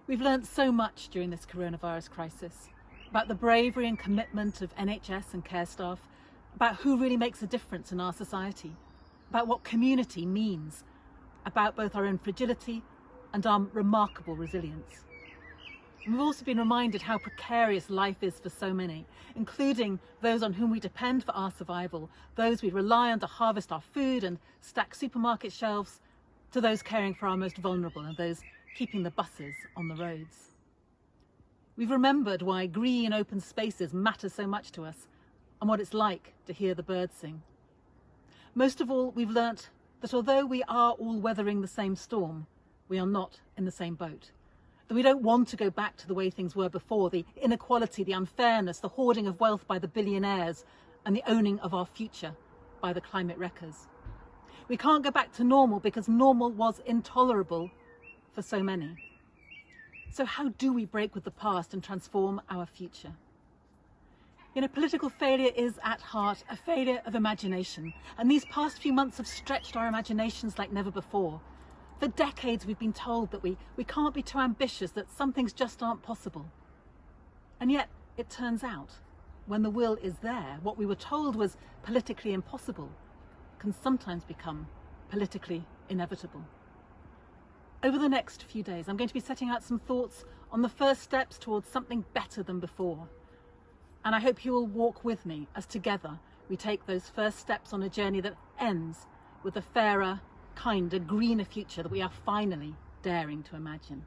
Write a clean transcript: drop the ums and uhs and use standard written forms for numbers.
We've learnt so much during this coronavirus crisis about the bravery and commitment of NHS and care staff, about who really makes a difference in our society, about what community means, about both our own fragility and our remarkable resilience. And we've also been reminded how precarious life is for so many, including those on whom we depend for our survival, those we rely on to harvest our food and stack supermarket shelves, to those caring for our most vulnerable and those keeping the buses on the roads. We've remembered why green open spaces matter so much to us and what it's like to hear the birds sing. Most of all, we've learnt that although we are all weathering the same storm, we are not in the same boat. That we don't want to go back to the way things were before, the inequality, the unfairness, the hoarding of wealth by the billionaires, and the owning of our future by the climate wreckers. We can't go back to normal because normal was intolerable for so many. So how do we break with the past and transform our future? Political failure is at heart a failure of imagination, and these past few months have stretched our imaginations like never before. For decades we've been told that we can't be too ambitious, that some things just aren't possible. And yet it turns out, when the will is there, what we were told was politically impossible can sometimes become politically inevitable. Over the next few days, I'm going to be setting out some thoughts on the first steps towards something better than before. And I hope you will walk with me as together we take those first steps on a journey that ends with a fairer, kinder, greener future that we are finally daring to imagine.